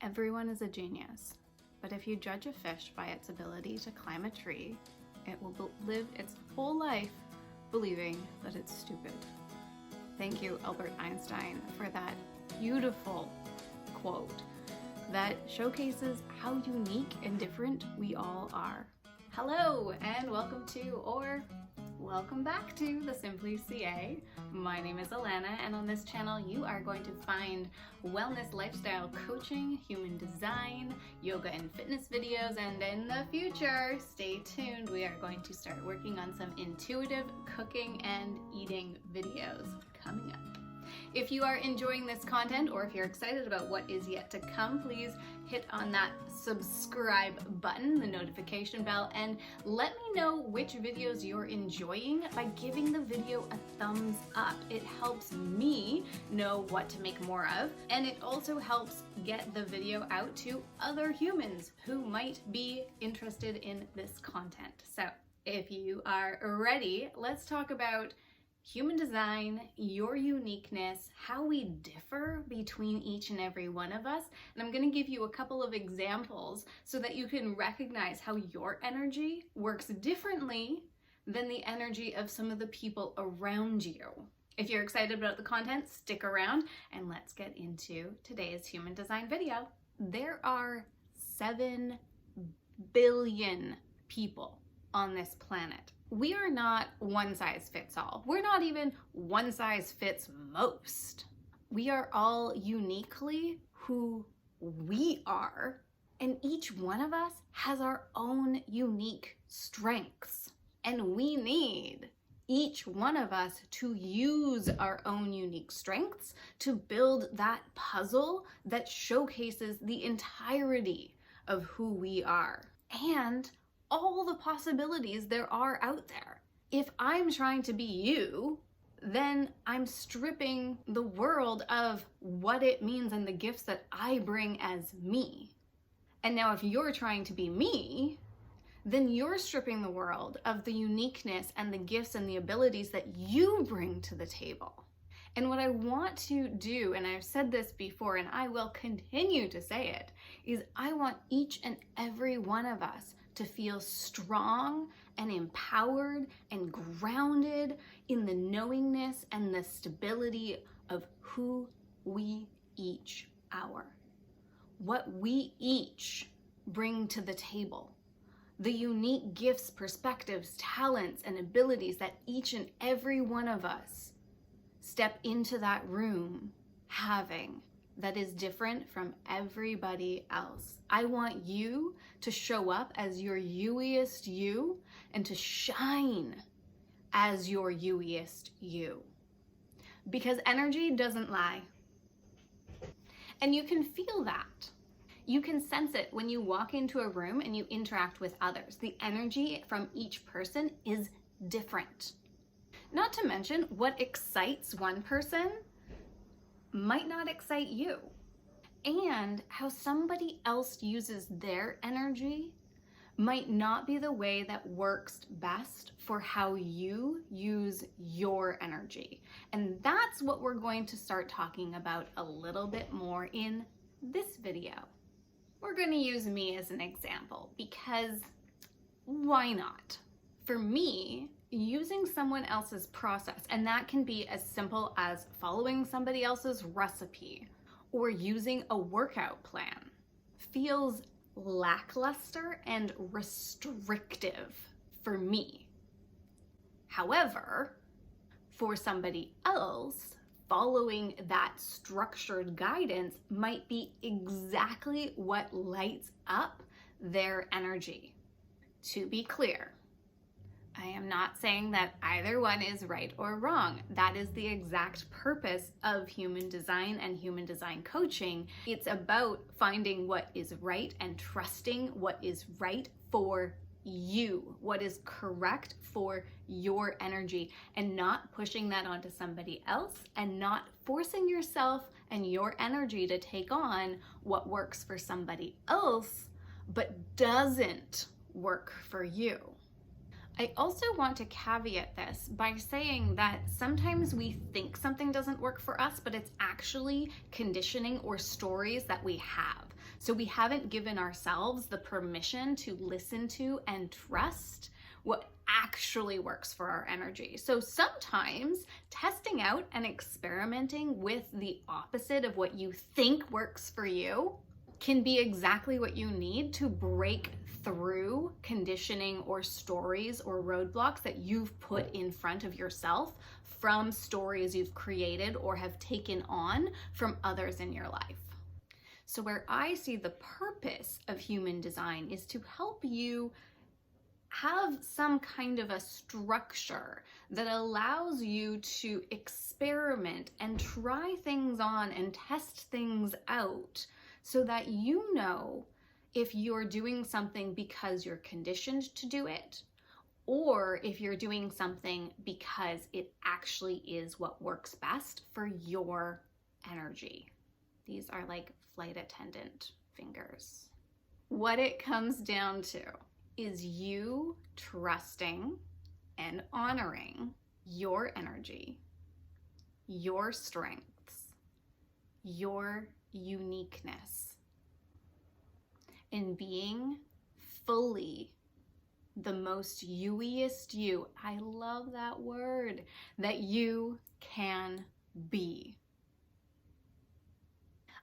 Everyone is a genius, but if you judge a fish by its ability to climb a tree, it will live its whole life believing that it's stupid. Thank you, Albert Einstein, for that beautiful quote that showcases how unique and different we all are. Hello, and welcome back to The TheSimplyCa. My name is Alana, and on this channel you are going to find wellness, lifestyle coaching, human design, yoga and fitness videos, and in the future, stay tuned, we are going to start working on some intuitive cooking and eating videos coming up. If you are enjoying this content, or if you're excited about what is yet to come, please hit on that subscribe button, the notification bell, and let me know which videos you're enjoying by giving the video a thumbs up. It helps me know what to make more of, and it also helps get the video out to other humans who might be interested in this content. So if you are ready, let's talk about human design, your uniqueness, how we differ between each and every one of us. And I'm going to give you a couple of examples so that you can recognize how your energy works differently than the energy of some of the people around you. If you're excited about the content, stick around and let's get into today's human design video. There are 7 billion people on this planet. We are not one size fits all. We're not even one size fits most. We are all uniquely who we are, and each one of us has our own unique strengths. And we need each one of us to use our own unique strengths to build that puzzle that showcases the entirety of who we are and all the possibilities there are out there. If I'm trying to be you, then I'm stripping the world of what it means and the gifts that I bring as me. And now if you're trying to be me, then you're stripping the world of the uniqueness and the gifts and the abilities that you bring to the table. And what I want to do, and I've said this before and I will continue to say it, is I want each and every one of us to feel strong and empowered and grounded in the knowingness and the stability of who we each are. What we each bring to the table. The unique gifts, perspectives, talents, and abilities that each and every one of us step into that room having, that is different from everybody else. I want you to show up as your youiest you and to shine as your youiest you. Because energy doesn't lie. And you can feel that. You can sense it when you walk into a room and you interact with others. The energy from each person is different. Not to mention, what excites one person might not excite you. And how somebody else uses their energy might not be the way that works best for how you use your energy. And that's what we're going to start talking about a little bit more in this video. We're going to use me as an example because why not? For me, using someone else's process, and that can be as simple as following somebody else's recipe or using a workout plan, feels lackluster and restrictive for me. However, for somebody else, following that structured guidance might be exactly what lights up their energy. To be clear, I am not saying that either one is right or wrong. That is the exact purpose of human design and human design coaching. It's about finding what is right and trusting what is right for you, what is correct for your energy, and not pushing that onto somebody else and not forcing yourself and your energy to take on what works for somebody else but doesn't work for you. I also want to caveat this by saying that sometimes we think something doesn't work for us, but it's actually conditioning or stories that we have. So we haven't given ourselves the permission to listen to and trust what actually works for our energy. So sometimes testing out and experimenting with the opposite of what you think works for you can be exactly what you need to break through conditioning or stories or roadblocks that you've put in front of yourself from stories you've created or have taken on from others in your life. So where I see the purpose of human design is to help you have some kind of a structure that allows you to experiment and try things on and test things out so that you know if you're doing something because you're conditioned to do it, or if you're doing something because it actually is what works best for your energy. These are like flight attendant fingers. What it comes down to is you trusting and honoring your energy, your strengths, your uniqueness, and being fully the most you-iest you, I love that word, that you can be.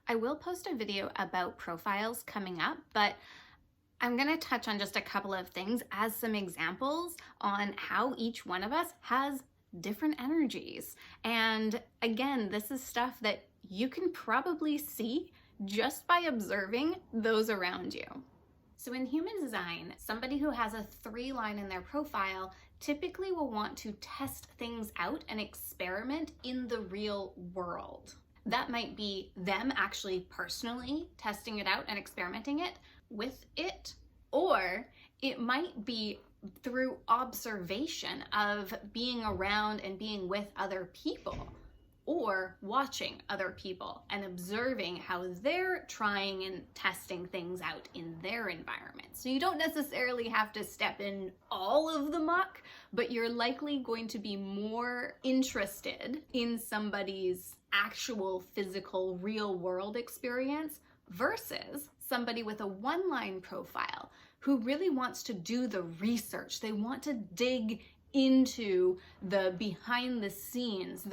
I will post a video about profiles coming up, but I'm going to touch on just a couple of things as some examples on how each one of us has different energies. And again, this is stuff that you can probably see just by observing those around you. So in human design, somebody who has a 3-line in their profile typically will want to test things out and experiment in the real world. That might be them actually personally testing it out and experimenting it with it, or it might be through observation of being around and being with other people, or watching other people and observing how they're trying and testing things out in their environment. So you don't necessarily have to step in all of the muck, but you're likely going to be more interested in somebody's actual physical real world experience versus somebody with a 1-line profile who really wants to do the research. They want to dig into the behind the scenes,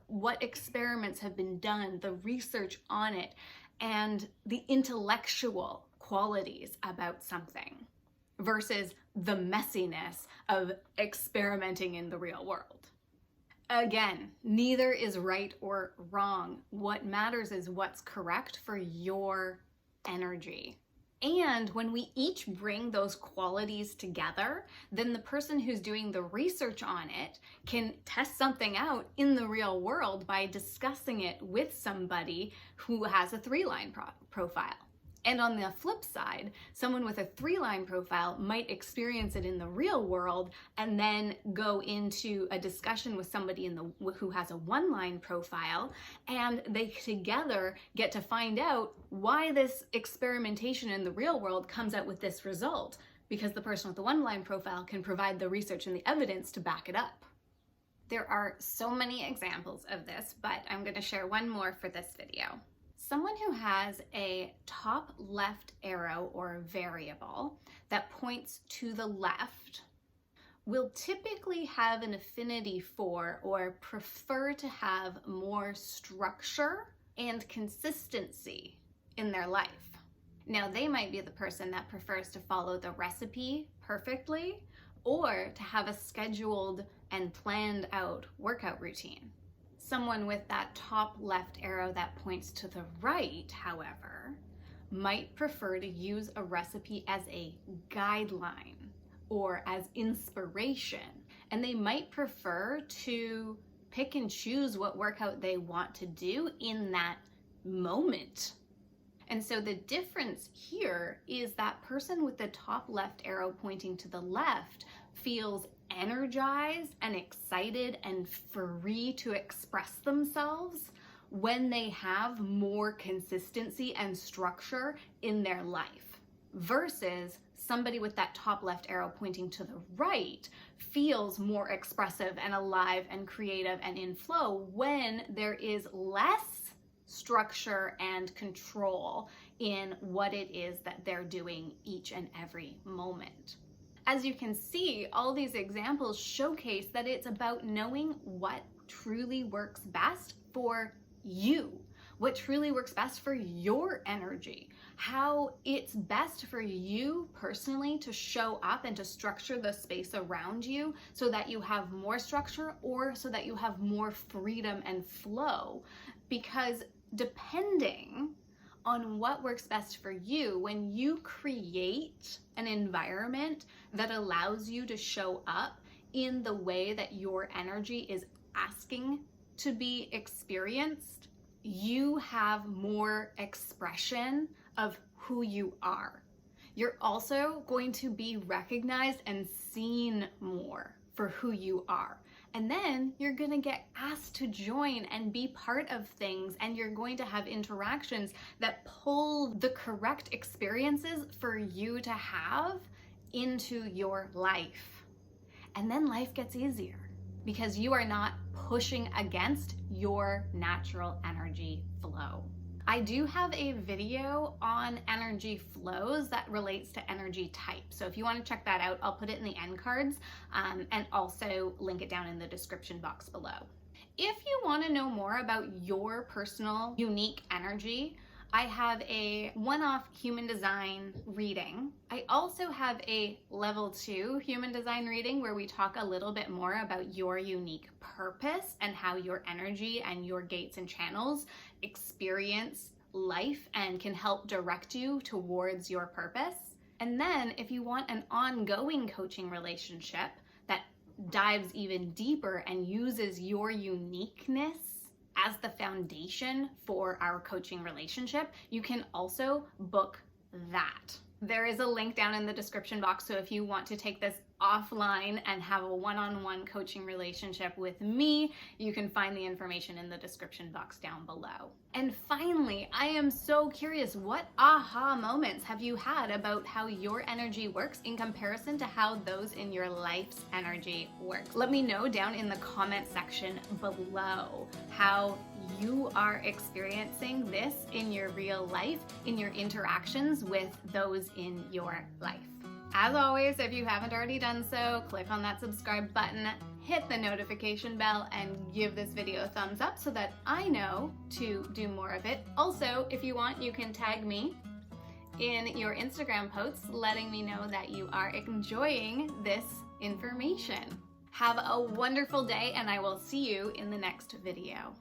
what experiments have been done, the research on it, and the intellectual qualities about something versus the messiness of experimenting in the real world. Again, neither is right or wrong. What matters is what's correct for your energy. And when we each bring those qualities together, then the person who's doing the research on it can test something out in the real world by discussing it with somebody who has a 3-line profile. And on the flip side, someone with a 3-line profile might experience it in the real world and then go into a discussion with somebody who has a 1-line profile, and they together get to find out why this experimentation in the real world comes out with this result, because the person with the 1-line profile can provide the research and the evidence to back it up. There are so many examples of this, but I'm going to share one more for this video. Someone who has a top left arrow or variable that points to the left will typically have an affinity for or prefer to have more structure and consistency in their life. Now, they might be the person that prefers to follow the recipe perfectly or to have a scheduled and planned out workout routine. Someone with that top left arrow that points to the right, however, might prefer to use a recipe as a guideline or as inspiration, and they might prefer to pick and choose what workout they want to do in that moment. And so the difference here is that person with the top left arrow pointing to the left feels energized and excited and free to express themselves when they have more consistency and structure in their life, versus somebody with that top left arrow pointing to the right feels more expressive and alive and creative and in flow when there is less structure and control in what it is that they're doing each and every moment. As you can see, all these examples showcase that it's about knowing what truly works best for you, what truly works best for your energy, how it's best for you personally to show up and to structure the space around you so that you have more structure or so that you have more freedom and flow. Because depending on what works best for you, when you create an environment that allows you to show up in the way that your energy is asking to be experienced, you have more expression of who you are. You're also going to be recognized and seen more for who you are. And then you're going to get asked to join and be part of things, and you're going to have interactions that pull the correct experiences for you to have into your life. And then life gets easier because you are not pushing against your natural energy flow. I do have a video on energy flows that relates to energy type. So if you want to check that out, I'll put it in the end cards and also link it down in the description box below. If you want to know more about your personal unique energy, I have a one-off human design reading. I also have a level 2 human design reading where we talk a little bit more about your unique purpose and how your energy and your gates and channels experience life and can help direct you towards your purpose. And then if you want an ongoing coaching relationship that dives even deeper and uses your uniqueness as the foundation for our coaching relationship, you can also book that. There is a link down in the description box, so if you want to take this offline and have a one-on-one coaching relationship with me, you can find the information in the description box down below. And finally, I am so curious, what aha moments have you had about how your energy works in comparison to how those in your life's energy work? Let me know down in the comment section below how you are experiencing this in your real life, in your interactions with those in your life. As always, if you haven't already done so, click on that subscribe button, hit the notification bell, and give this video a thumbs up so that I know to do more of it. Also, if you want, you can tag me in your Instagram posts, letting me know that you are enjoying this information. Have a wonderful day, and I will see you in the next video.